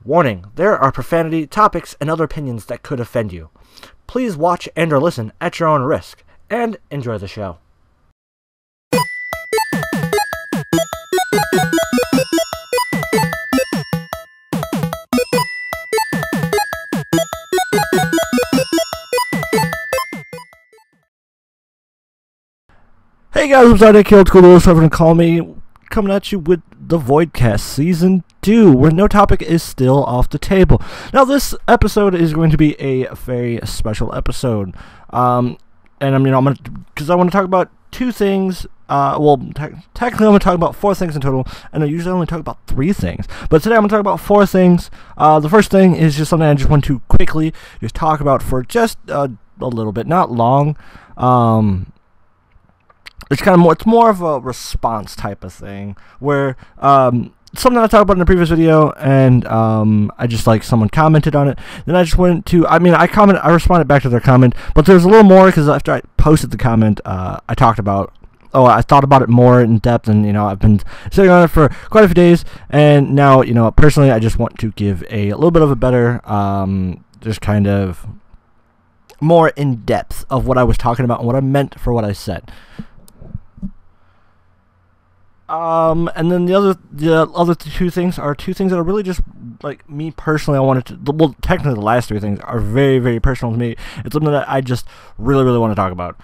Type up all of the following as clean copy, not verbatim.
Warning, there are profanity, topics, and other opinions that could offend you. Please watch and or listen at your own risk, and enjoy the show. Hey guys, I'm RDiK, OLDSCHOOLDUELIST, whatever you call me, coming at you with the Voidcast Season 2, where no topic is still off the table. Now, this episode is going to be a very special episode, because I want to talk about two things. Technically I'm going to talk about four things in total, and I usually only talk about three things. But today I'm going to talk about four things. The first thing is just something I just want to quickly just talk about for just a little bit, not long. It's more of a response type of thing, where something I talked about in the previous video, and I just someone commented on it. Then I just went to, I responded back to their comment, but there's a little more because after I posted the comment, I thought about it more in depth, and I've been sitting on it for quite a few days, and now personally I just want to give a little bit of a better, just kind of more in depth of what I was talking about and what I meant for what I said. And then the other two things are two things that are really just me personally. I wanted to. Well, technically, the last three things are very, very personal to me. It's something that I just really, really want to talk about.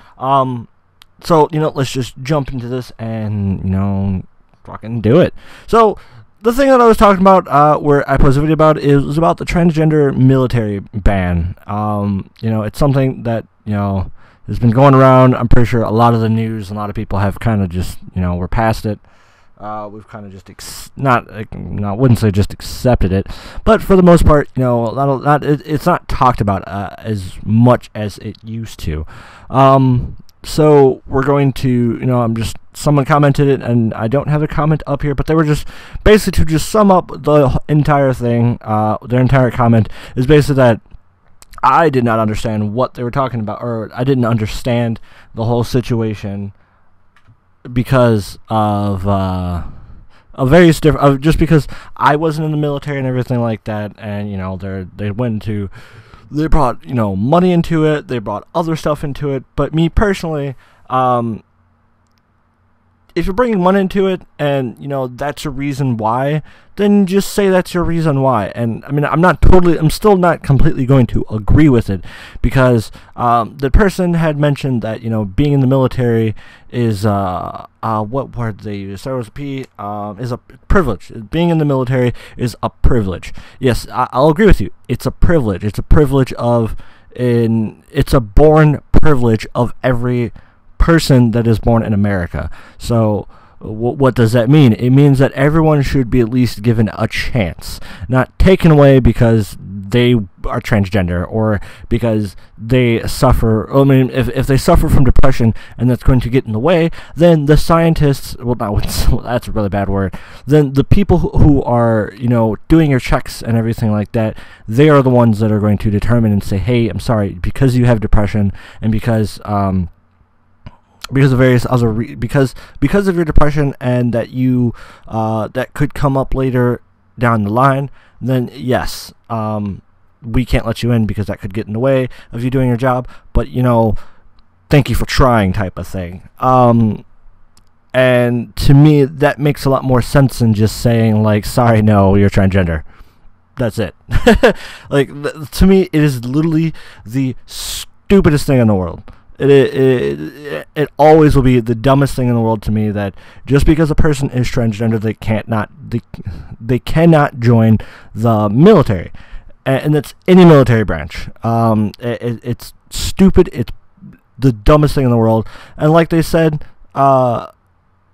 So let's just jump into this and fucking do it. So the thing that I was talking about, where I posted a video about, was about the transgender military ban. It's something that has been going around. I'm pretty sure a lot of the news, a lot of people have kind of just we're past it. We've kind of just I wouldn't say just accepted it, but for the most part, it's not talked about as much as it used to. So we're going to, someone commented it, and I don't have a comment up here, but they were just basically, to just sum up the entire thing. Their entire comment is basically that I did not understand what they were talking about, or I didn't understand the whole situation because of various different, just because I wasn't in the military and everything like that, and they brought money into it, they brought other stuff into it. But me personally, if you're bringing money into it, and that's a reason why, then just say that's your reason why. And I'm still not completely going to agree with it, because the person had mentioned that being in the military is what word they use? There was a P, is a privilege. Being in the military is a privilege. Yes, I'll agree with you. It's a privilege. It's a privilege it's a born privilege of every person that is born in America. So what does that mean? It means that everyone should be at least given a chance, not taken away because they are transgender or because they suffer. If they suffer from depression and that's going to get in the way, then the scientists, that's a really bad word, then the people who are doing your checks and everything like that, they are the ones that are going to determine and say, hey, I'm sorry, because you have depression, and because of various other because of your depression, and that you that could come up later down the line, then yes, we can't let you in because that could get in the way of you doing your job. But thank you for trying, type of thing. And to me, that makes a lot more sense than just saying sorry, no, you're transgender. That's it. To me, it is literally the stupidest thing in the world. It always will be the dumbest thing in the world to me, that just because a person is transgender, they cannot join the military, and it's any military branch. It's stupid. It's the dumbest thing in the world. And like they said, and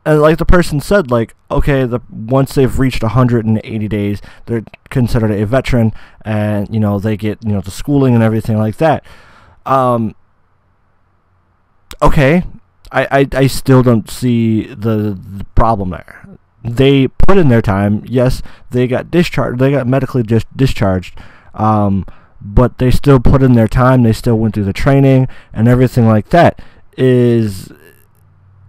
like the person said, okay, once they've reached 180 days, they're considered a veteran, and they get the schooling and everything like that. Okay, I still don't see the problem there. They put in their time. Yes, they got discharged. They got medically discharged. But they still put in their time. They still went through the training and everything like that. Is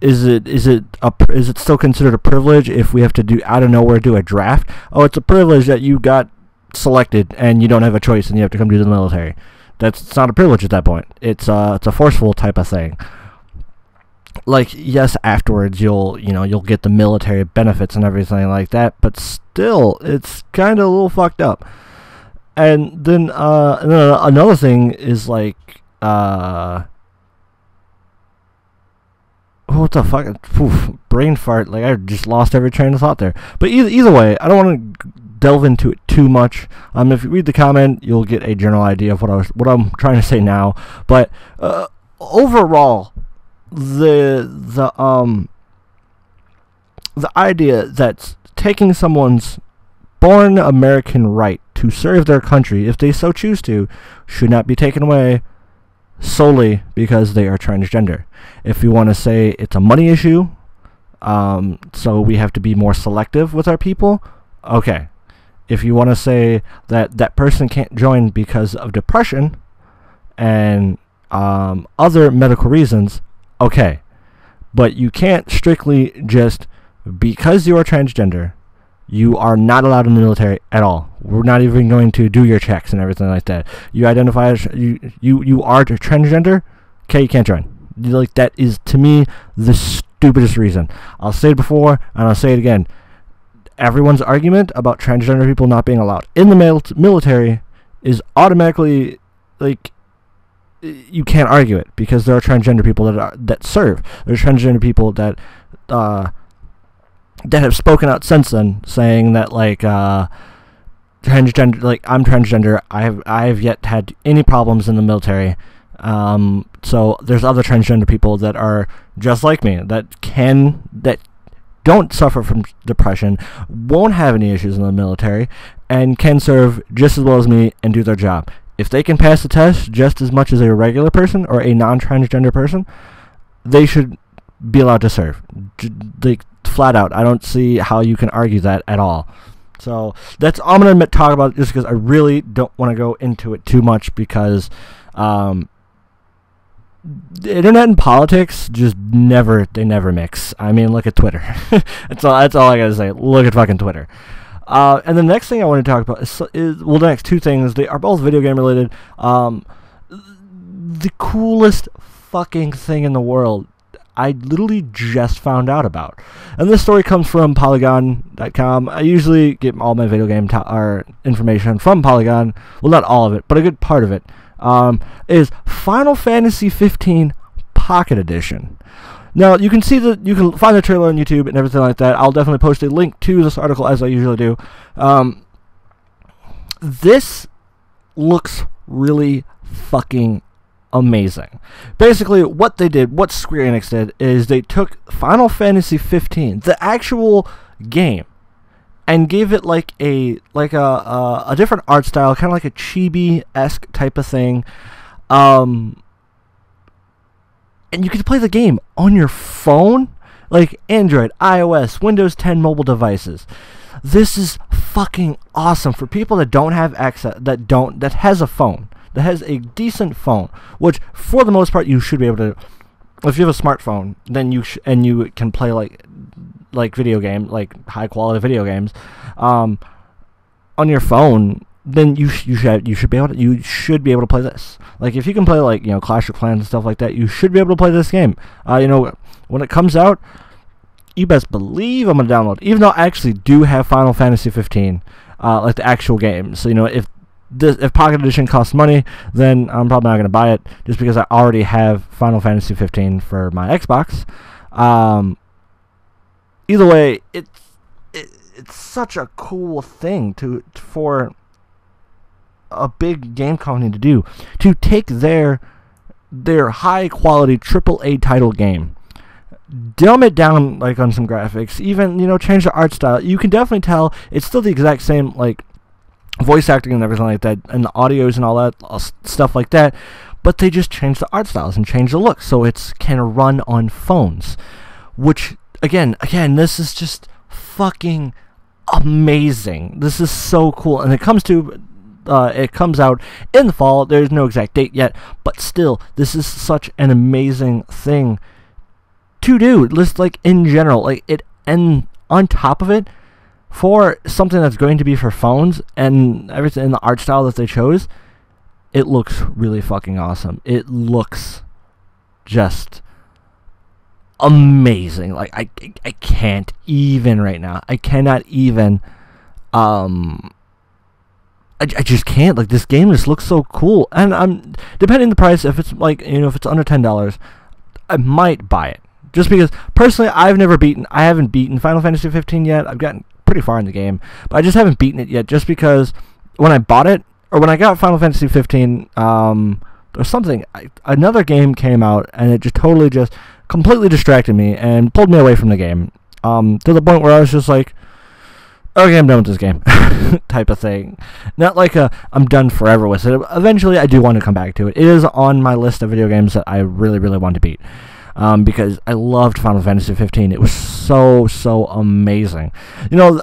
it still considered a privilege if we have to do out of nowhere do a draft? Oh, it's a privilege that you got selected and you don't have a choice and you have to come to the military. It's not a privilege at that point. It's a forceful type of thing. Like, yes, afterwards you'll get the military benefits and everything like that, but still, it's kind of a little fucked up. And then another thing is like, what the fuck? Brain fart. Like, I just lost every train of thought there. But either way, I don't want to delve into it too much. If you read the comment, you'll get a general idea of what I'm trying to say now. But overall, the idea that taking someone's born American right to serve their country, if they so choose to, should not be taken away solely because they are transgender. If you want to say it's a money issue, so we have to be more selective with our people, okay. If you want to say that that person can't join because of depression and other medical reasons, okay. But you can't strictly just, because you are transgender, you are not allowed in the military at all. We're not even going to do your checks and everything like that. You identify as you are transgender, okay, you can't join. Like, that is, to me, the stupidest reason. I'll say it before and I'll say it again. Everyone's argument about transgender people not being allowed in the military is automatically, like, you can't argue it, because there are transgender people that serve. There's transgender people that have spoken out since then, saying that, like, transgender, like, I'm transgender. I have yet had any problems in the military. So there's other transgender people that are just like me that don't suffer from depression, won't have any issues in the military, and can serve just as well as me and do their job. If they can pass the test just as much as a regular person or a non-transgender person, they should be allowed to serve. Like, flat out. I don't see how you can argue that at all. So that's all I'm going to talk about, just because I really don't want to go into it too much, because the internet and politics just never mix. I mean, look at Twitter. That's all I gotta say. Look at fucking Twitter. And the next thing I want to talk about is the next two things. They are both video game related. The coolest fucking thing in the world I literally just found out about. And this story comes from Polygon.com. I usually get all my video game information from Polygon. Well, not all of it, but a good part of it. Is Final Fantasy 15 Pocket Edition. Now, you can find the trailer on YouTube and everything like that. I'll definitely post a link to this article, as I usually do. This looks really fucking amazing. Basically, what Square Enix did, is they took Final Fantasy 15, the actual game, and gave it like a different art style, kind of like a chibi-esque type of thing. And you can play the game on your phone, like Android, iOS, Windows 10 mobile devices. This is fucking awesome for people that don't have access, that has a phone, that has a decent phone, which for the most part you should be able to. If you have a smartphone, then you can play like video game, like high quality video games, on your phone. Then you should be able to play this. Like, if you can play, like, Clash of Clans and stuff like that, you should be able to play this game. When it comes out, you best believe I'm gonna download. Even though I actually do have Final Fantasy 15, like the actual game. So if Pocket Edition costs money, then I'm probably not gonna buy it, just because I already have Final Fantasy 15 for my Xbox. Either way, it's such a cool thing for a big game company to do, to take their high quality AAA title game, dumb it down, like, on some graphics, even change the art style. You can definitely tell it's still the exact same, like, voice acting and everything like that, and the audios and all that stuff like that, but they just change the art styles and change the look so it can run on phones, which again, this is just fucking amazing. This is so cool. And it comes out in the fall. There's no exact date yet, but still, this is such an amazing thing to do. Just, like, in general, like, it, and on top of it, for something that's going to be for phones and everything in the art style that they chose, it looks really fucking awesome. It looks just amazing. Like I can't even right now. I cannot even. I just can't. Like, this game just looks so cool, and I'm depending on the price. If it's like, if it's under $10, I might buy it. Just because personally, I haven't beaten Final Fantasy 15 yet. I've gotten pretty far in the game, but I just haven't beaten it yet. Just because when I bought it, or when I got Final Fantasy 15, there's something. Another game came out, and it just completely distracted me and pulled me away from the game. To the point where I was just like, okay, I'm done with this game, type of thing. Not like I'm done forever with it. Eventually, I do want to come back to it. It is on my list of video games that I really, really want to beat. Because I loved Final Fantasy 15. It was so amazing.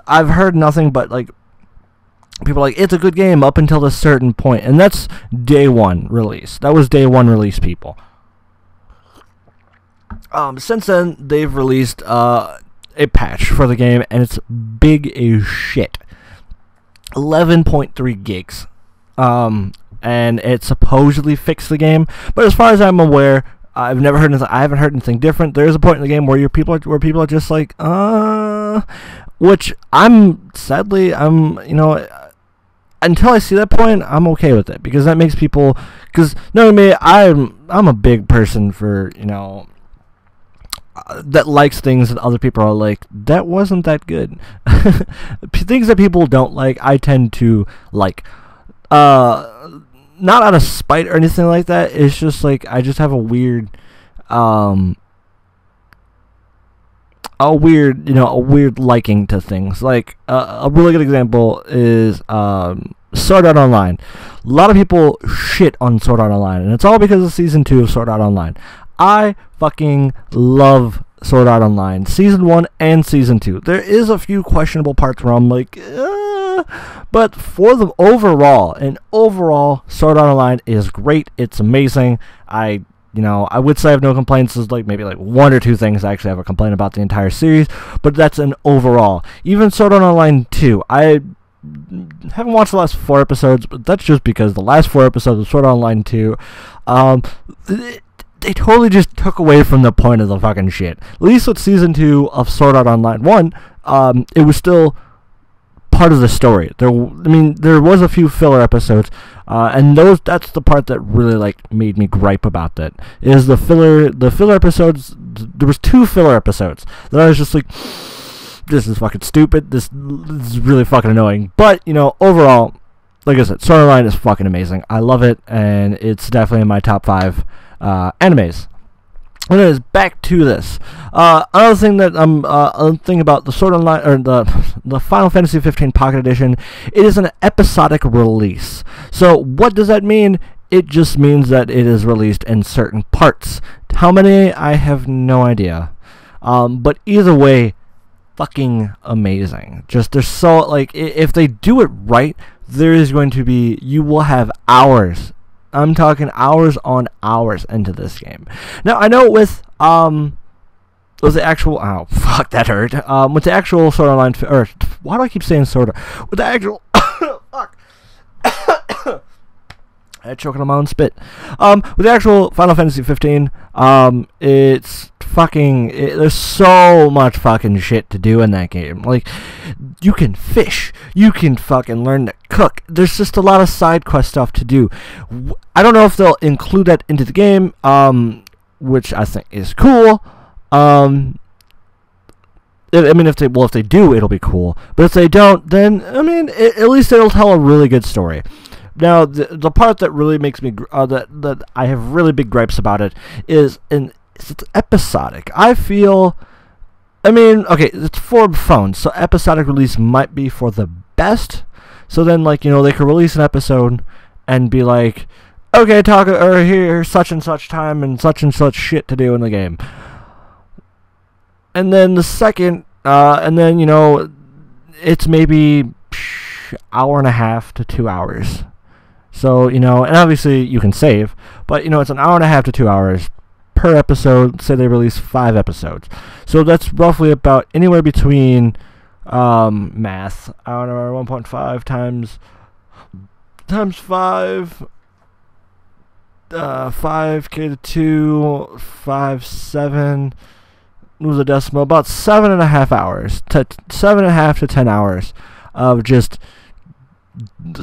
I've heard nothing but, like, people are like, it's a good game up until a certain point. And that's day one release. That was day one release, people. Since then, they've released a patch for the game, and it's big as shit. 11.3 gigs. And it supposedly fixed the game, but as far as I'm aware, I haven't heard anything different. There is a point in the game where people are just like, which until I see that point, I'm okay with it, because that makes people, because knowing me, I'm a big person for, that likes things that other people are like, that wasn't that good. Things that people don't like, I tend to like. Not out of spite or anything like that. It's just like I just have a weird liking to things. Like a really good example is Sword Art Online. A lot of people shit on Sword Art Online, and it's all because of Season 2 of Sword Art Online. I fucking love Sword Art Online, Season 1 and Season 2. There is a few questionable parts where I'm like, but for the overall, Sword Art Online is great. It's amazing. I would say I have no complaints. There's maybe one or two things I actually have a complaint about the entire series, but that's an overall. Even Sword Art Online 2, I haven't watched the last 4 episodes, but that's just because the last 4 episodes of Sword Art Online 2, they totally just took away from the point of the fucking shit. At least with Season 2 of Sword Art Online 1, it was still part of the story. There was a few filler episodes, and that's the part that really made me gripe about that. Is the filler episodes? There was 2 filler episodes that I was just like, this is fucking stupid. This is really fucking annoying. But overall, like I said, Sword Art Online is fucking amazing. I love it, and it's definitely in my top 5 animes. Anyways, back to this. Another thing that thing about the Sword Online, or the Final Fantasy 15 Pocket Edition, it is an episodic release. So what does that mean? It just means that it is released in certain parts. How many? I have no idea. But either way, fucking amazing. Just there's so if they do it right, there is going to be, you will have hours. I'm talking hours on hours into this game. Now, I know with the actual, oh, fuck, that hurt. With the actual Sword Art Online, or, why do I keep saying Sword Art? With the actual, fuck. I had choking on my own spit. With the actual Final Fantasy 15, it's fucking, there's so much fucking shit to do in that game. You can fish, you can fucking learn to cook. There's just a lot of side quest stuff to do. I don't know if they'll include that into the game, which I think is cool. If they do, it'll be cool. But if they don't, then at least it'll tell a really good story. Now, the part that really makes me that I have really big gripes about it is it's episodic. I feel, okay, it's for phones, so episodic release might be for the best. So then, they could release an episode and be like, okay, here's such and such time and such shit to do in the game. And then the second, it's maybe hour and a half to 2 hours. So, and obviously you can save, but, it's an hour and a half to 2 hours per episode. Say they release 5 episodes. So that's roughly about anywhere between math. I don't know, 1.5 times 5. 5k to 2, 5, 7. Lose a decimal. About 7.5 hours. 7.5 to 10 hours of just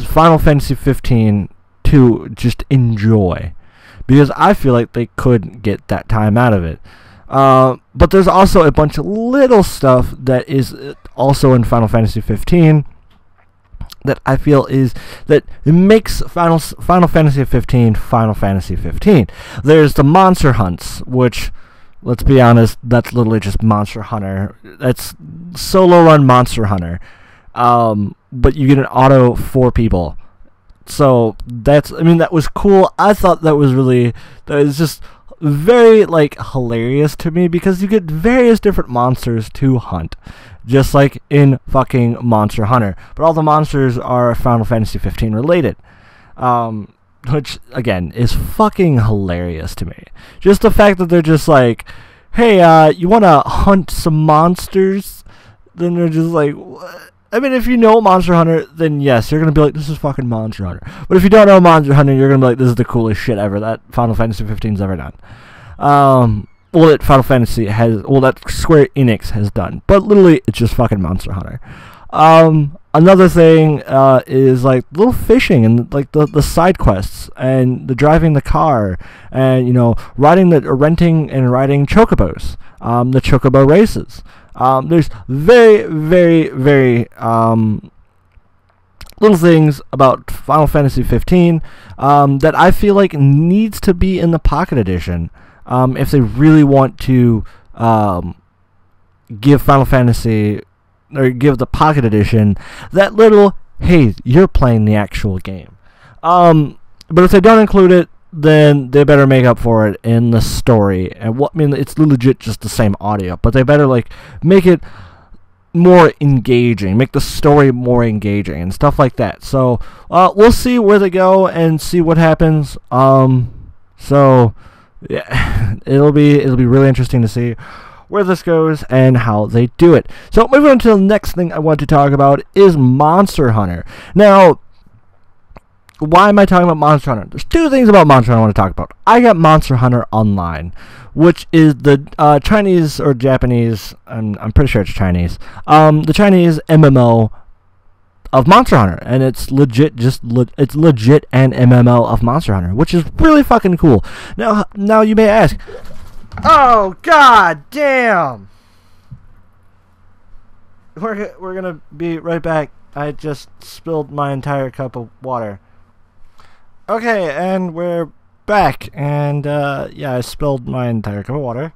Final Fantasy 15 to just enjoy, because I feel like they could get that time out of it. But there's also a bunch of little stuff that is also in Final Fantasy 15 that I feel that it makes Final Fantasy 15 Final Fantasy 15. There's the monster hunts, which, let's be honest, that's literally just Monster Hunter. That's solo run Monster Hunter. But you get an auto 4 people. So that was cool. I thought that was just very, like, hilarious to me, because you get various different monsters to hunt, just like in fucking Monster Hunter. But all the monsters are Final Fantasy 15 related. Which, again, is fucking hilarious to me. Just the fact that they're just like, hey, you want to hunt some monsters? Then they're just like, what? I mean, if you know Monster Hunter, then yes, you're going to be like, this is fucking Monster Hunter. But if you don't know Monster Hunter, you're going to be like, this is the coolest shit ever that Final Fantasy 15's ever done. That Final Fantasy that Square Enix has done. But literally, it's just fucking Monster Hunter. Another thing is like little fishing and like the side quests and the driving the car and, you know, renting and riding chocobos, the chocobo races. There's very, very, very little things about Final Fantasy 15 that I feel like needs to be in the Pocket Edition if they really want to give Final Fantasy, or give the Pocket Edition that little, hey, you're playing the actual game. But if they don't include it, then they better make up for it in the story. And it's legit just the same audio, but they better like make it more engaging, make the story more engaging and stuff like that. So we'll see where they go and see what happens. So yeah, it'll be really interesting to see where this goes and how they do it. So moving on to the next thing I want to talk about is Monster Hunter. Now, why am I talking about Monster Hunter? There's 2 things about Monster Hunter I want to talk about. I got Monster Hunter Online, which is the Chinese or Japanese, I'm pretty sure it's Chinese, the Chinese MMO of Monster Hunter, and it's legit an MMO of Monster Hunter, which is really fucking cool. Now you may ask, oh god damn! We're gonna be right back. I just spilled my entire cup of water. Okay, and we're back, and yeah, I spilled my entire cup of water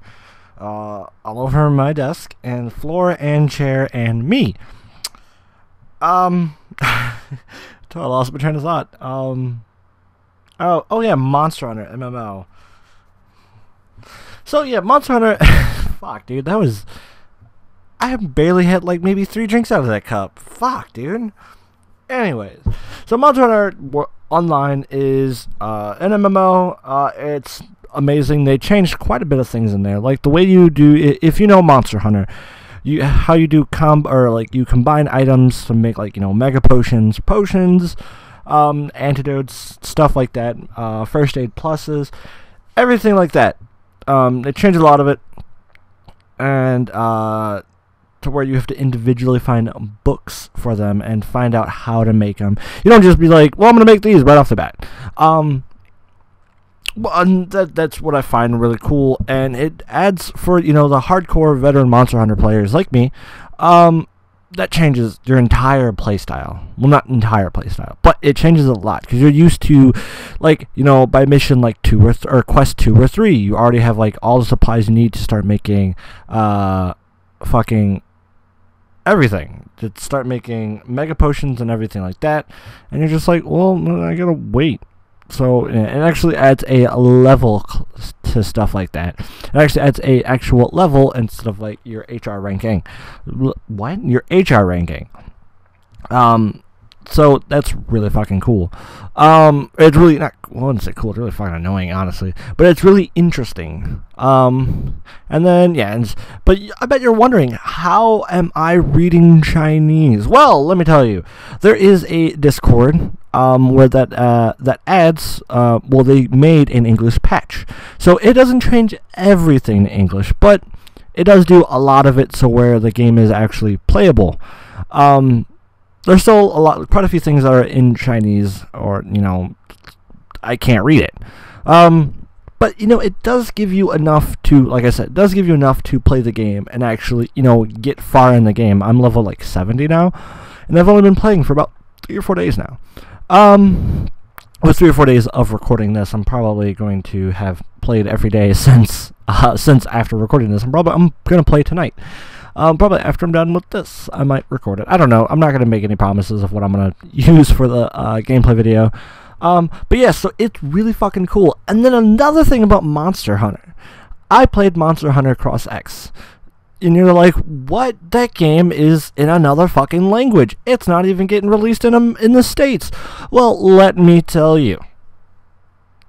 all over my desk and floor and chair and me. I lost my train of thought. Oh yeah, Monster Hunter MMO. So yeah, Monster Hunter. Fuck, dude, I have barely had like maybe 3 drinks out of that cup. Fuck, dude. Anyways, so Monster Hunter Online is an MMO. It's amazing. They changed quite a bit of things in there, like the way you do. If you know Monster Hunter, how you do you combine items to make, like, you know, mega potions, antidotes, stuff like that. First aid pluses, everything like that. They changed a lot of it, and to where you have to individually find books for them and find out how to make them. You don't just be like, well, I'm going to make these right off the bat. That's what I find really cool, and it adds for, you know, the hardcore veteran Monster Hunter players like me, that changes your entire playstyle. Well, not entire playstyle, but it changes a lot, because you're used to, like, you know, by mission like 2 or quest 2 or 3, you already have like all the supplies you need to start making fucking everything, to start making mega potions and everything like that, and you're just like, well, I gotta wait. So it actually adds a level to stuff like that. It actually adds a actual level instead of like your HR ranking. What? Your HR ranking. So that's really fucking cool. It's really not, well, I wouldn't say cool, it's really fucking annoying, honestly. But it's really interesting. And then, yeah, but I bet you're wondering, how am I reading Chinese? Well, let me tell you. There is a Discord where that adds, well, they made an English patch. So it doesn't change everything to English, but it does do a lot of it so where the game is actually playable. There's still quite a few things that are in Chinese, or, you know, I can't read it. But, you know, it does give you enough to, like I said, it does give you enough to play the game and actually, you know, get far in the game. I'm level, like, 70 now, and I've only been playing for about 3 or 4 days now. With 3 or 4 days of recording this, I'm probably going to have played every day since after recording this. I'm going to play tonight. Probably after I'm done with this, I might record it. I don't know. I'm not going to make any promises of what I'm going to use for the gameplay video. But yeah, so it's really fucking cool. And then another thing about Monster Hunter. I played Monster Hunter Cross X. And you're like, what? That game is in another fucking language. It's not even getting released in the States. Well, let me tell you.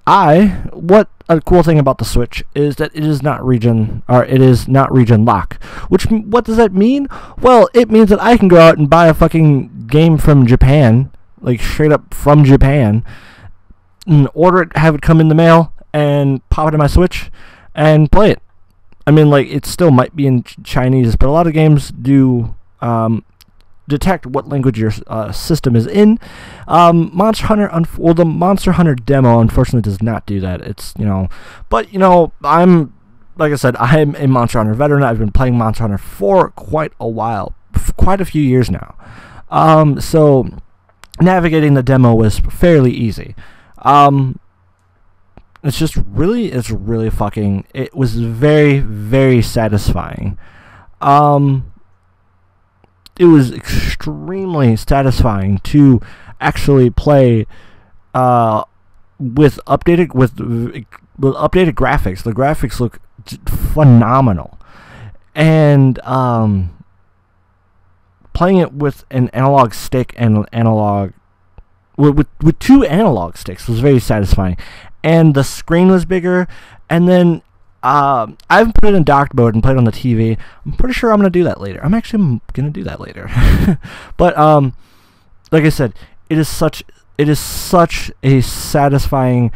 What a cool thing about the Switch is that it is not region lock. What does that mean? Well, it means that I can go out and buy a fucking game from Japan, like straight up from Japan, and order it, have it come in the mail, and pop it in my Switch, and play it. I mean, like, it still might be in Chinese, but a lot of games do detect what language your system is in. Monster Hunter, the Monster Hunter demo, unfortunately, does not do that. It's, you know, but, you know, like I said, I'm a Monster Hunter veteran. I've been playing Monster Hunter for quite a while, quite a few years now. So navigating the demo was fairly easy. It's really fucking, it was very, very satisfying. It was extremely satisfying to actually play with updated graphics. The graphics look phenomenal, and playing it with an analog stick and with 2 analog sticks was very satisfying, and the screen was bigger. And then I haven't put it in docked mode and played it on the TV. I'm pretty sure I'm going to do that later. I'm actually going to do that later. But, like I said, it is such a satisfying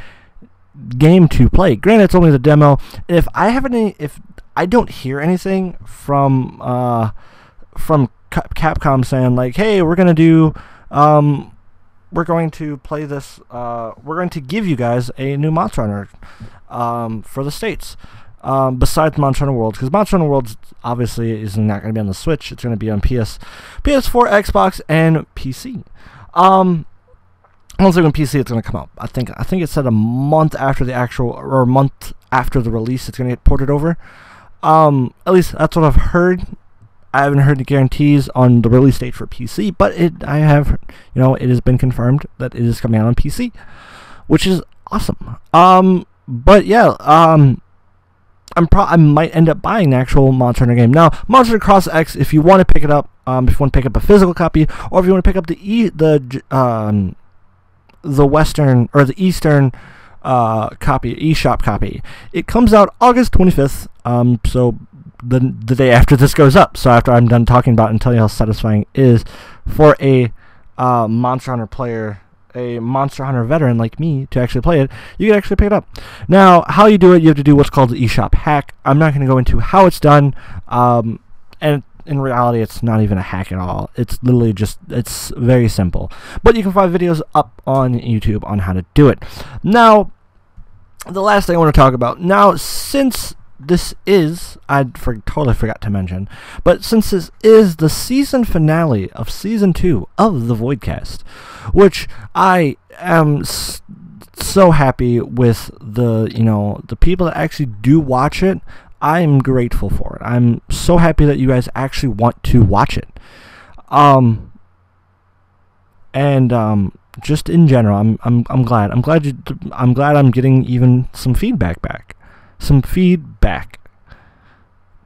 game to play. Granted, it's only the demo. If I don't hear anything from Capcom saying, like, hey, we're going to play this, we're going to give you guys a new Monster Hunter for the States. Besides Monster Hunter World, because Monster Hunter World obviously is not going to be on the Switch. It's going to be on PS4, Xbox, and PC. I don't think when PC it's going to come out. I think it said a month after the a month after the release it's going to get ported over. At least that's what I've heard. I haven't heard the guarantees on the release date for PC, but it has been confirmed that it is coming out on PC, which is awesome. But yeah, I might end up buying the actual Monster Hunter game. Now, Monster Hunter Cross X, if you want to pick it up, if you want to pick up a physical copy, or if you want to pick up the Western or the Eastern copy, eShop copy, it comes out August 25th. So the day after this goes up. So after I'm done talking about it and telling you how satisfying it is for a Monster Hunter player, a Monster Hunter veteran like me, to actually play it, you can actually pick it up. Now, how you do it, you have to do what's called the eShop hack. I'm not going to go into how it's done, and in reality, it's not even a hack at all. It's literally it's very simple. But you can find videos up on YouTube on how to do it. Now, the last thing I want to talk about, now, since this is, totally forgot to mention, but since this is the season finale of Season 2 of the Voidcast, which I am so happy with the people that actually do watch it, I'm grateful for it. I'm so happy that you guys actually want to watch it. Just in general, I'm glad. I'm glad I'm getting even some feedback back. Some feedback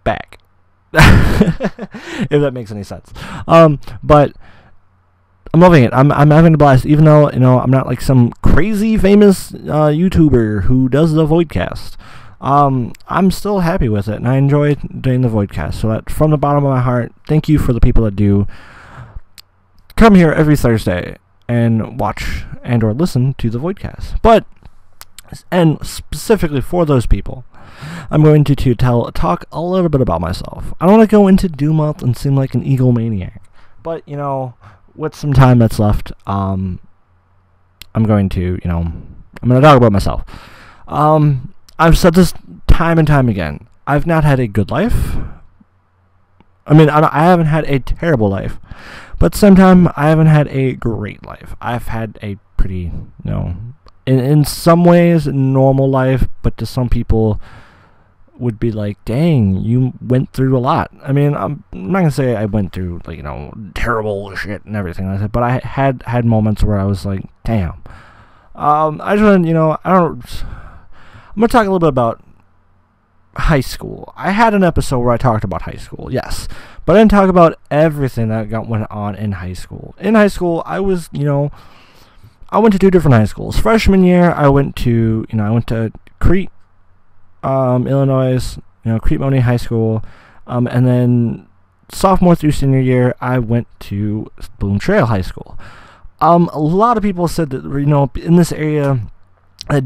back. If that makes any sense. But I'm loving it. I'm having a blast, even though, you know, I'm not like some crazy famous YouTuber who does the Voidcast. I'm still happy with it, and I enjoy doing the Voidcast. So that, from the bottom of my heart, thank you for the people that do come here every Thursday and watch and or listen to the Voidcast. But, and specifically for those people, I'm going to talk a little bit about myself. I don't want to go into Doom and seem like an egomaniac, but, you know, with some time that's left, I'm going to talk about myself. I've said this time and time again. I've not had a good life. I mean, I haven't had a terrible life, but at the same time, I haven't had a great life. I've had a pretty, you know, in some ways, normal life, but to some people would be like, dang, you went through a lot. I mean, I'm not going to say I went through, like, you know, terrible shit and everything like that, but I had moments where I was like, damn. I just want to, you know, I'm going to talk a little bit about high school. I had an episode where I talked about high school, yes, but I didn't talk about everything that went on in high school. In high school, I was, you know, I went to 2 different high schools. Freshman year, I went to Crete, Illinois, you know, Crete Money High School, and then sophomore through senior year, I went to Bloom Trail High School. A lot of people said that, you know, in this area,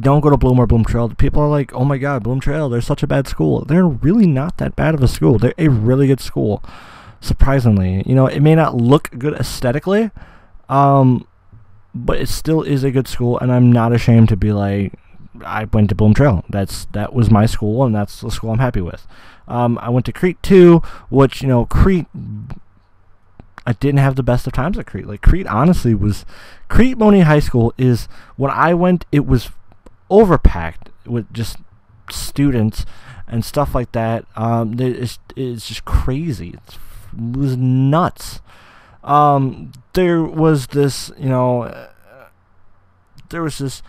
don't go to Bloom or Bloom Trail. People are like, oh my god, Bloom Trail, they're such a bad school. They're really not that bad of a school. They're a really good school, surprisingly. You know, it may not look good aesthetically, but it still is a good school, and I'm not ashamed to be like, I went to Bloom Trail. That was my school, and that's the school I'm happy with. I went to Crete too, which, you know, Crete, I didn't have the best of times at Crete. Like, Crete honestly was, Crete Money High School is, when I went, it was overpacked with just students and stuff like that. It's just crazy. It was nuts. There was this, you know, there was this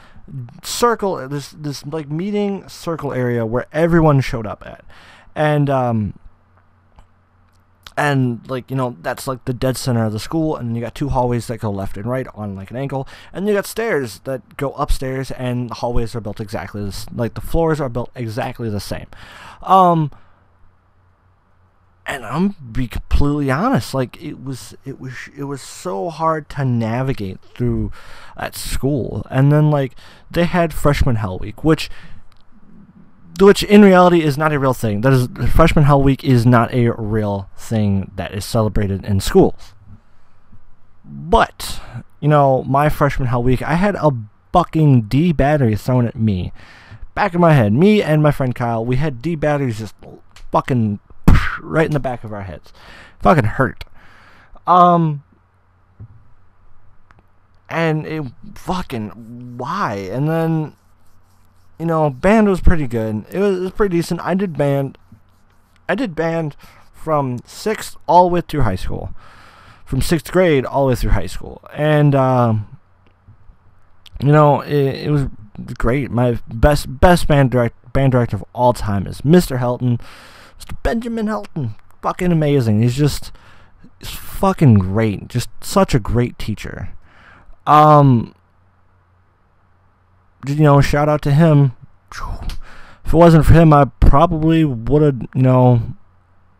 circle, this like meeting circle area where everyone showed up at, and like, you know, that's like the dead center of the school, and you got 2 hallways that go left and right on like an angle, and you got stairs that go upstairs, and the hallways are built exactly this, like the floors are built exactly the same. And I'm be completely honest, like it was so hard to navigate through at school. And then, like, they had Freshman Hell Week, which in reality is not a real thing. That is, Freshman Hell Week is not a real thing that is celebrated in schools. But, you know, my Freshman Hell Week, I had a fucking D battery thrown at me. Back of my head, me and my friend Kyle, we had D batteries just fucking right in the back of our heads. Fucking hurt. And it fucking, why? And then, you know, band was pretty good. It was pretty decent. I did band from 6th all the way through high school. From 6th grade all the way through high school. And, you know, it was great. My best band director of all time is Mr. Helton. Mr. Benjamin Helton. Fucking amazing. He's fucking great. Just such a great teacher. You know, shout out to him. If it wasn't for him, I probably would have, you know,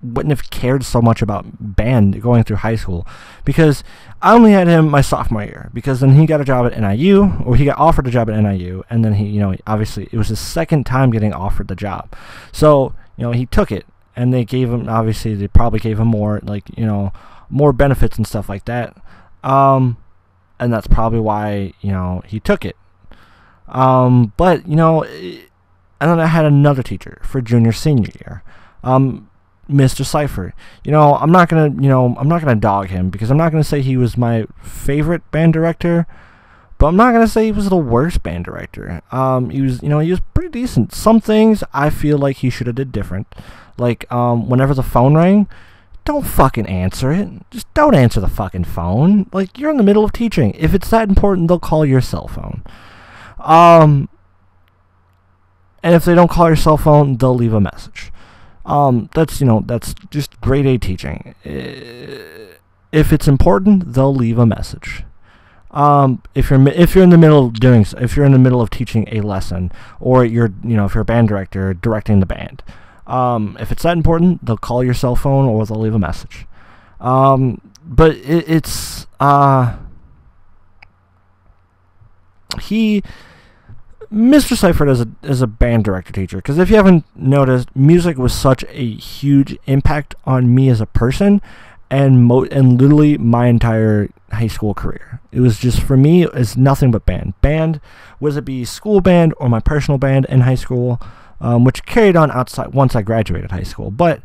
wouldn't have cared so much about band going through high school, because I only had him my sophomore year, because then he got a job at NIU, or he got offered a job at NIU, and then he, you know, obviously it was his second time getting offered the job, so, you know, he took it, and they gave him, obviously they probably gave him more, like, you know, more benefits and stuff like that, and that's probably why, you know, he took it. But, you know, and then I had another teacher for junior senior year, Mr. Cypher. You know, I'm not gonna dog him, because I'm not gonna say he was my favorite band director, but I'm not gonna say he was the worst band director. He was pretty decent. Some things I feel like he should have did different. Like, whenever the phone rang, don't fucking answer it. Just don't answer the fucking phone. Like, you're in the middle of teaching. If it's that important, they'll call your cell phone. And if they don't call your cell phone, they'll leave a message. That's just grade A teaching. If it's important, they'll leave a message. If you're in the middle of if you're in the middle of teaching a lesson, or if you're a band director directing the band, if it's that important, they'll call your cell phone or they'll leave a message. But Mr. Seifert is a band director teacher, because if you haven't noticed, music was such a huge impact on me as a person, and literally my entire high school career. It was just, for me, it's nothing but band, whether it be school band or my personal band in high school, which carried on outside once I graduated high school. But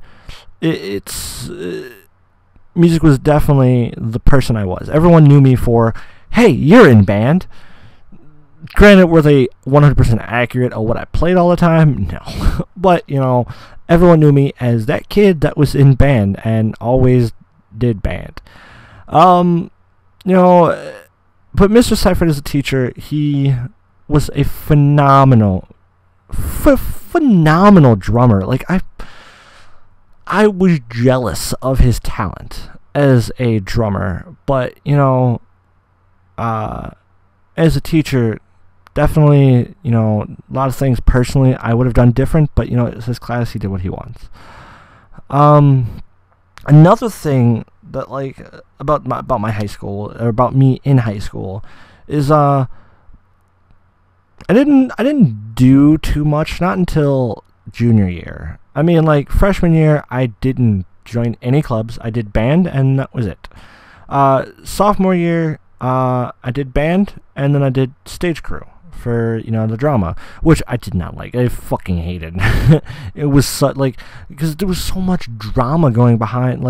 music was definitely the person I was. Everyone knew me for, hey, you're in band. Granted, were they 100% accurate of what I played all the time? No. But, everyone knew me as that kid that was in band and always did band. But Mr. Seifert as a teacher, he was a phenomenal drummer. Like, I was jealous of his talent as a drummer, but, as a teacher, definitely, a lot of things personally I would have done different, but, it's his class, he did what he wants. Another thing that, about my high school, or about me in high school, is, I didn't do too much, not until junior year. I mean, freshman year, I didn't join any clubs. I did band, and that was it. Sophomore year, I did band, and then I did stage crew for, the drama, which I did not like. I fucking hated. It was because there was so much drama going behind,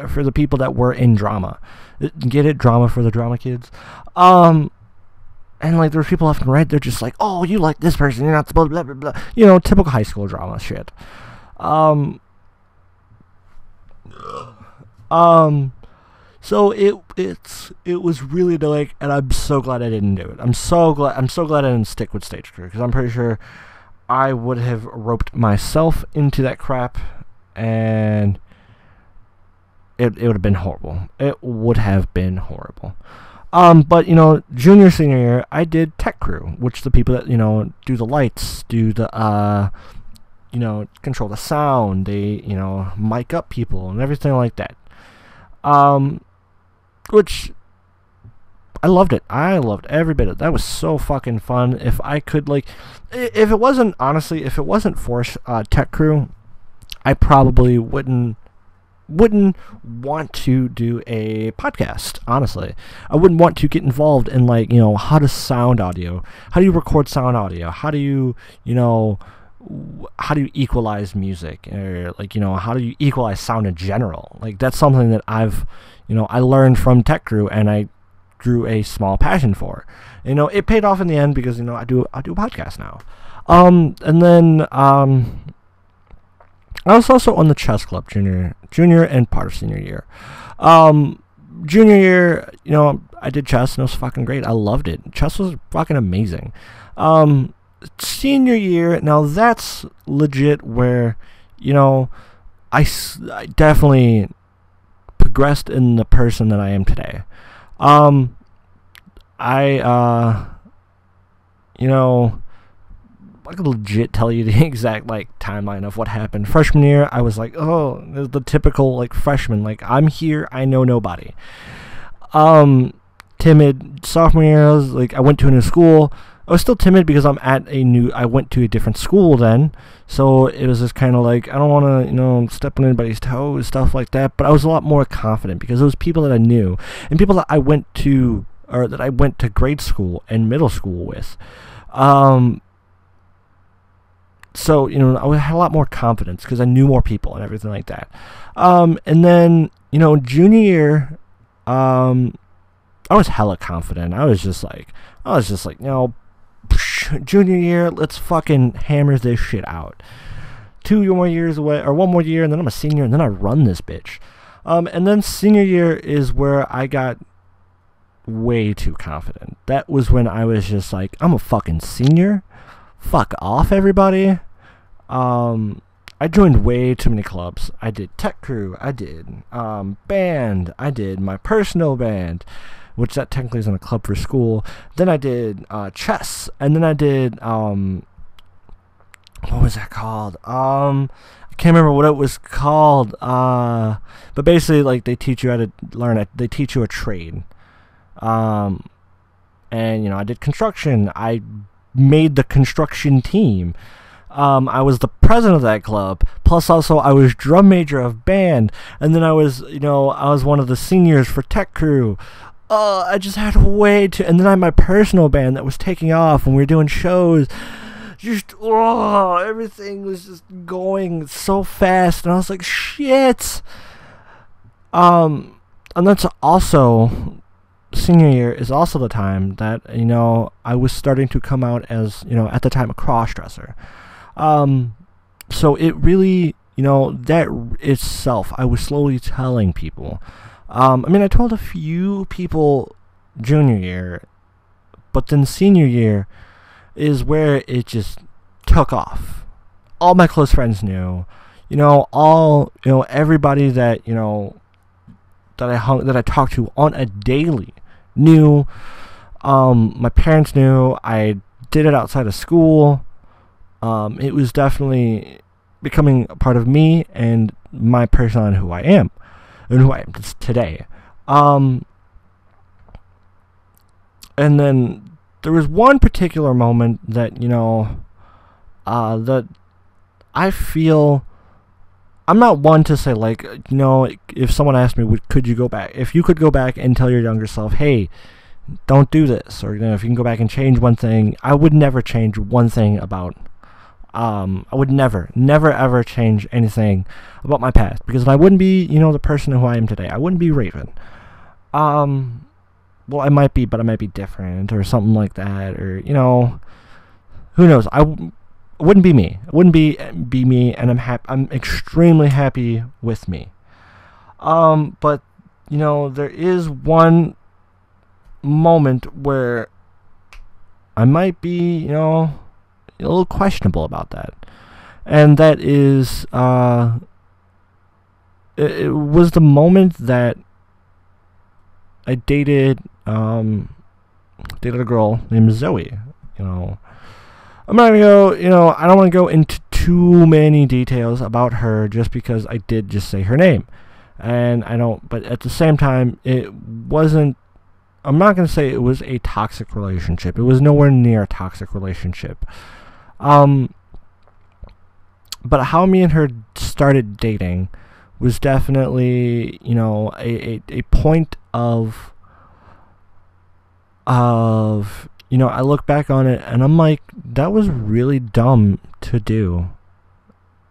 for the people that were in drama. Get it? Drama for the drama kids. And, there were people left and right, they're just like, oh, you like this person, you're not supposed to, blah, blah, blah. Typical high school drama shit. So it was really and I'm so glad I didn't do it. I'm so glad I didn't stick with stage crew, because I'm pretty sure I would have roped myself into that crap, and it would have been horrible. It would have been horrible. But junior, senior year, I did tech crew, which the people that do the lights, do the control the sound, they mic up people and everything like that. Which I loved it. I loved every bit of it. That was so fucking fun. If I could, if it wasn't for tech crew, I probably wouldn't want to do a podcast, honestly. I wouldn't want to get involved in, how to sound audio. How do you record sound audio? How do you, how do you equalize music? Or, how do you equalize sound in general? That's something that I've, I learned from tech crew, and I grew a small passion for. It paid off in the end, because, I do a podcast now. And then, I was also on the chess club junior and part of senior year. Junior year, I did chess, and it was fucking great. I loved it. Chess was fucking amazing. Senior year, now that's legit where, I definitely progressed in the person that I am today. I could legit tell you the exact timeline of what happened. Freshman year, I was the typical freshman, I'm here, I know nobody. Timid. Sophomore year, I went to a new school. I was still timid because I went to a different school then, so it was just kind of I don't want to, step on anybody's toes, stuff like that, but I was a lot more confident because it was people that I knew, and people that I went to grade school and middle school with. So, I had a lot more confidence because I knew more people and everything like that. And then, junior year, I was hella confident. I was just junior year, let's fucking hammer this shit out. 2 more years away, or 1 more year, and then I'm a senior, and then I run this bitch. And then senior year is where I got way too confident. That was when I was just I'm a fucking senior. Fuck off, everybody. I joined way too many clubs. I did tech crew. I did band. I did my personal band. which that technically isn't a club for school. Then I did chess, and then I did what was that called? I can't remember what it was called. But basically, like, they teach you how to learn it. They teach you a trade. And I did construction. I made the construction team. I was the president of that club. Plus, also, I was drum major of band, and then I was one of the seniors for tech crew. I just had and then I had my personal band that was taking off, and we were doing shows. Just, everything was just going so fast, and I was like, shit. And that's also, senior year is also the time that, I was starting to come out as, at the time, a cross-dresser. So it really, that itself, I was slowly telling people. I told a few people junior year, but then senior year is where it just took off. All my close friends knew, everybody that, that I talked to on a daily knew. My parents knew. I did it outside of school. It was definitely becoming a part of me and my personality and who I am today. And then there was one particular moment that, that I feel, I'm not one to say, like, if someone asked me, could you go back? If you could go back and tell your younger self, hey, don't do this, or, if you can go back and change one thing, I would never change one thing about, I would never ever change anything about my past, because I wouldn't be, the person who I am today. I wouldn't be Raven. Well, I might be, but I might be different, or something like that, or, who knows. I wouldn't be me. It wouldn't be me, and I'm extremely happy with me. But, there is one moment where I might be, a little questionable about that. And that is, it was the moment that I dated a girl named Zoe. I'm not gonna go, I don't want to go into too many details about her, just because I did just say her name. And but at the same time, I'm not gonna say it was a toxic relationship. It was nowhere near a toxic relationship. But how me and her started dating was definitely, a point of, I look back on it and I'm like, that was really dumb to do.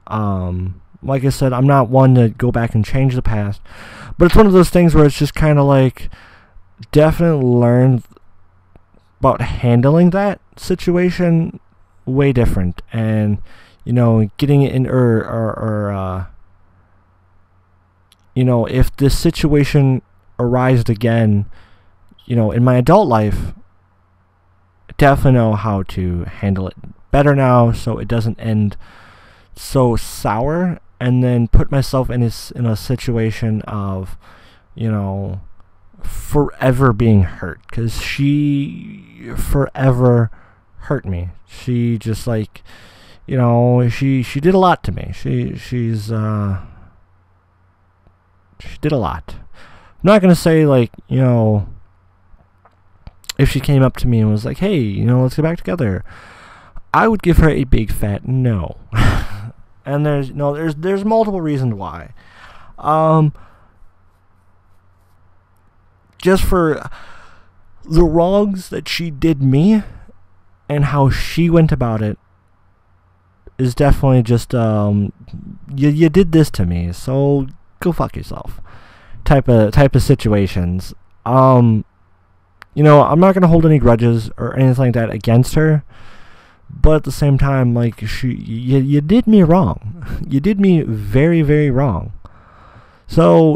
Like I said, I'm not one to go back and change the past, but it's one of those things where it's just kind of like, definitely learn about handling that situation way different, and, getting it in, if this situation arises again, in my adult life, I definitely know how to handle it better now, so it doesn't end so sour, and then put myself in a situation of, forever being hurt, because she forever hurt me. She just, like, she did a lot to me. She did a lot. I'm not gonna say, like, if she came up to me and was like, hey, let's get back together, I would give her a big fat no. And there's multiple reasons why. Just for the wrongs that she did me and how she went about it is definitely just, you did this to me, so go fuck yourself type of situations. I'm not gonna hold any grudges or anything like that against her, but at the same time, like, you did me wrong. You did me very, very wrong. So,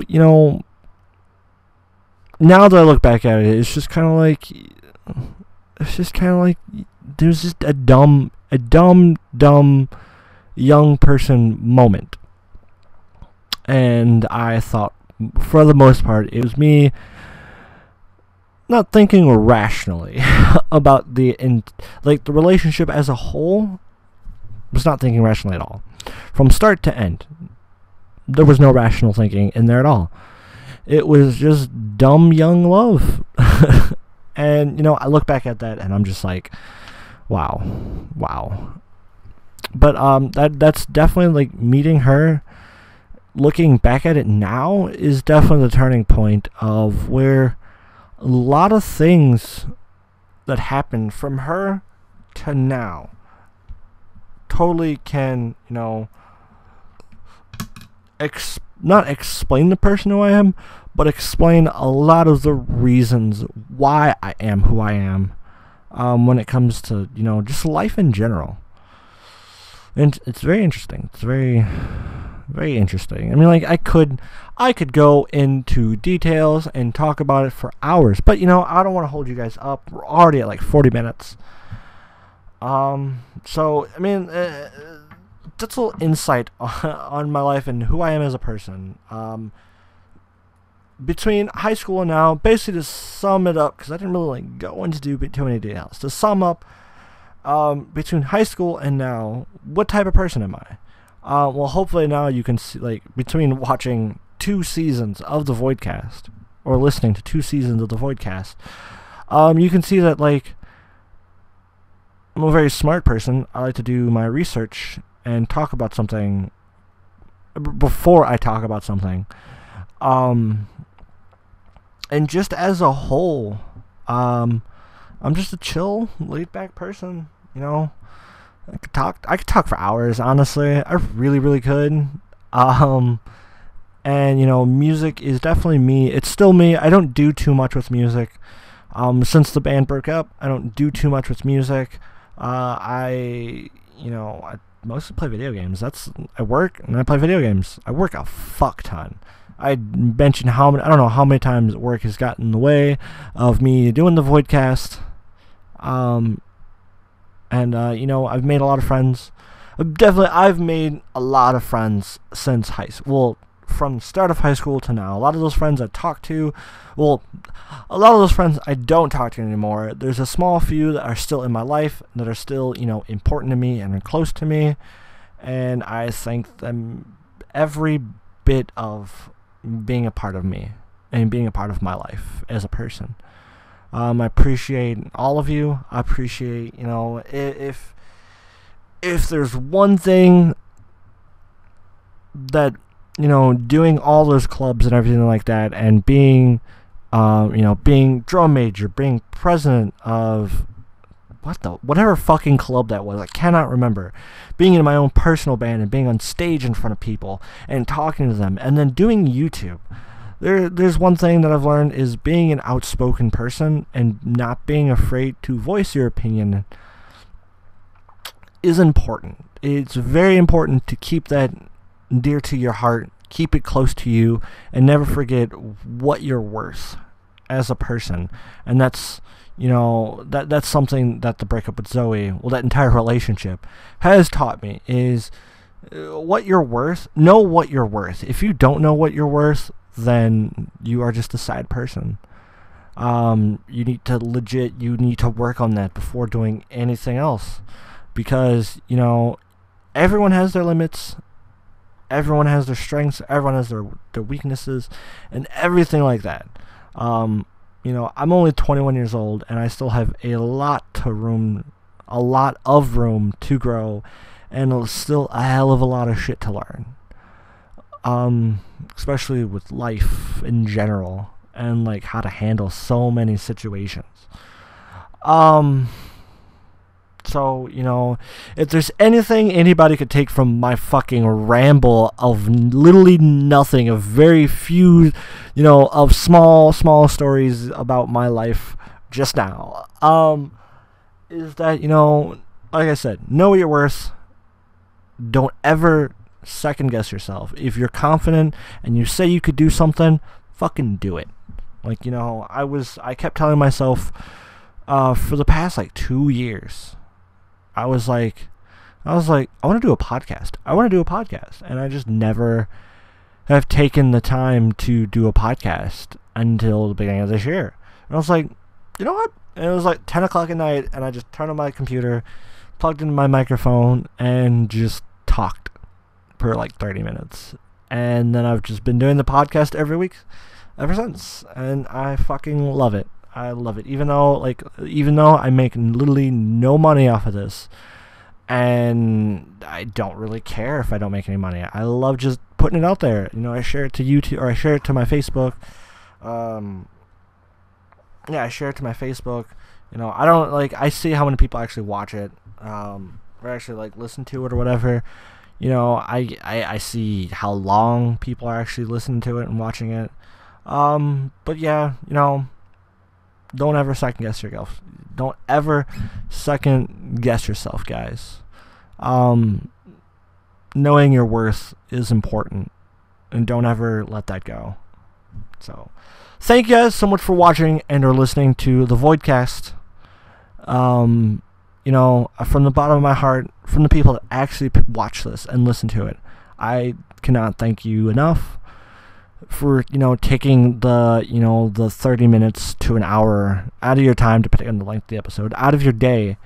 now that I look back at it, it's just kind of like, there's just a dumb young person moment. And I thought, for the most part, it was me not thinking rationally about the relationship as a whole. Was not thinking rationally at all, from start to end. There was no rational thinking in there at all. It was just dumb young love. And I look back at that and I'm just like, wow. But that's definitely like meeting her. Looking back at it now is definitely the turning point of where a lot of things that happened from her to now totally can, not explain the person who I am, but explain a lot of the reasons why I am who I am, when it comes to, just life in general. And it's very interesting. It's very, very interesting. I mean, like, I could go into details and talk about it for hours, but, I don't want to hold you guys up. We're already at like 40 minutes. So, I mean, that's a little insight on my life and who I am as a person. Between high school and now, basically to sum it up, because I didn't really go into too many details. To sum up, between high school and now, what type of person am I? Well, hopefully now you can see, between watching 2 seasons of the Voidcast, or listening to 2 seasons of the Voidcast, you can see that, I'm a very smart person. I like to do my research and talk about something before I talk about something. And just as a whole, I'm just a chill, laid-back person. I could talk for hours, honestly. I really, really could. And music is definitely me. It's still me. I don't do too much with music. Since the band broke up, I don't do too much with music. I mostly play video games. I work and I play video games. I work a fuck ton. I mentioned I don't know how many times work has gotten in the way of me doing the Voidcast. I've made a lot of friends. I've made a lot of friends since high school. Well, from the start of high school to now. A lot of those friends I talk to, a lot of those friends I don't talk to anymore. There's a small few that are still in my life, that are still, important to me and are close to me. And I thank them every bit of being a part of me and being a part of my life as a person. I appreciate all of you. I appreciate, if there's one thing that, doing all those clubs and everything like that, and being, being drum major, being president of whatever fucking club that was, I cannot remember, being in my own personal band and being on stage in front of people and talking to them, and then doing YouTube. There's one thing that I've learned is being an outspoken person and not being afraid to voice your opinion is important. It's very important to keep that dear to your heart, keep it close to you, and never forget what you're worth as a person. And that's, that's something that the breakup with Zoe, that entire relationship has taught me, is what you're worth. Know what you're worth. If you don't know what you're worth, then you are just a sad person. You need to work on that before doing anything else, because, everyone has their limits. Everyone has their strengths, everyone has their weaknesses, and everything like that. I'm only 21 years old, and I still have a lot of room to grow, and still a hell of a lot of shit to learn. Especially with life in general, and how to handle so many situations. So, if there's anything anybody could take from my fucking ramble of literally nothing, of very few, of small stories about my life just now, is that, like I said, know what you're worth. Don't ever second guess yourself. If you're confident and you say you could do something, fucking do it. I kept telling myself, for the past 2 years, I was like, I want to do a podcast. And I just never have taken the time to do a podcast until the beginning of this year. And I was like, you know what? And it was like 10 o'clock at night, and I just turned on my computer, plugged in my microphone, and just talked for like 30 minutes. And then I've just been doing the podcast every week ever since, and I fucking love it. I love it, even though I make literally no money off of this, and I don't really care if I don't make any money. I love just putting it out there. You know, I share it to YouTube, or I share it to my Facebook. I share it to my Facebook. You know, I don't I see how many people actually watch it, or actually listen to it or whatever. You know, I see how long people are actually listening to it and watching it. But yeah, you know, don't ever second guess yourself. Don't ever second guess yourself, guys. Knowing your worth is important, and don't ever let that go. So, thank you guys so much for watching and or listening to the Voidcast. You know, from the bottom of my heart, from the people that actually watch this and listen to it, I cannot thank you enough for, you know, taking the 30 minutes to an hour out of your time, depending on the length of the episode, out of your day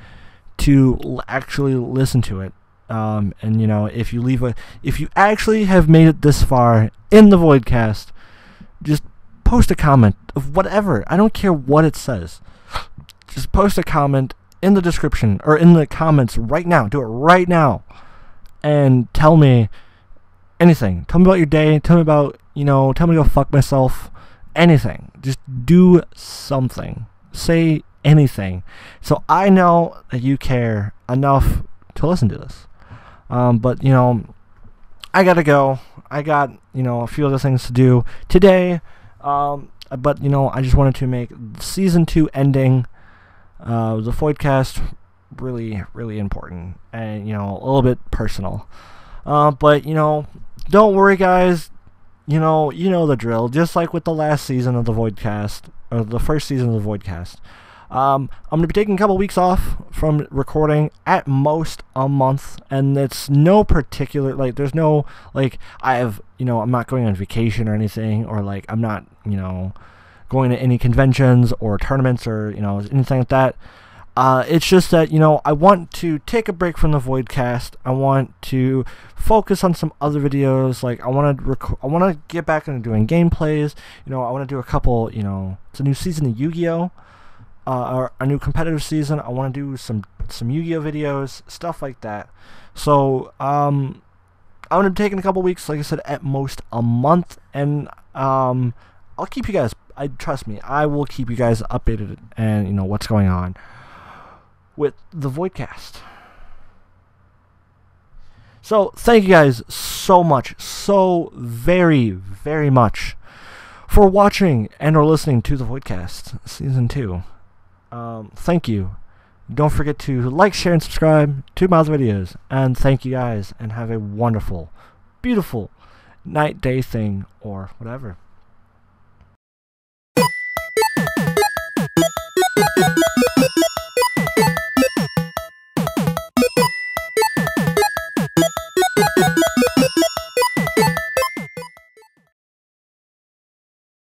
to actually listen to it. And you know, if you actually have made it this far in the Voidcast, just post a comment of whatever. I don't care what it says. Just post a comment in the description or in the comments right now. Do it right now. And tell me anything. Tell me about your day. Tell me about, tell me to go fuck myself. Anything. Just do something. Say anything. So I know that you care enough to listen to this. But, I gotta go. I got, a few other things to do today. But, I just wanted to make Season 2 ending the Voidcast really, really important. And, a little bit personal. But, don't worry, guys. You know the drill. Just like with the last season of the Voidcast, or the first season of the Voidcast. I'm going to be taking a couple weeks off from recording, at most a month, and it's no particular, there's no, I'm not going on vacation or anything, or, I'm not, going to any conventions or tournaments or, anything like that. It's just that, I want to take a break from the Voidcast. I want to focus on some other videos. I want to get back into doing gameplays. I want to do a couple, it's a new season of Yu-Gi-Oh! Or a new competitive season. I want to do some Yu-Gi-Oh! Videos, stuff like that. So, I'm going to be taking a couple weeks, like I said, at most a month, and I'll keep you guys, trust me, I will keep you guys updated and, what's going on with the Voidcast. So, thank you guys so much, so very, very much for watching and or listening to the Voidcast Season 2. Thank you. Don't forget to like, share, and subscribe to my other videos. And thank you guys, and have a wonderful, beautiful night, day thing, or whatever.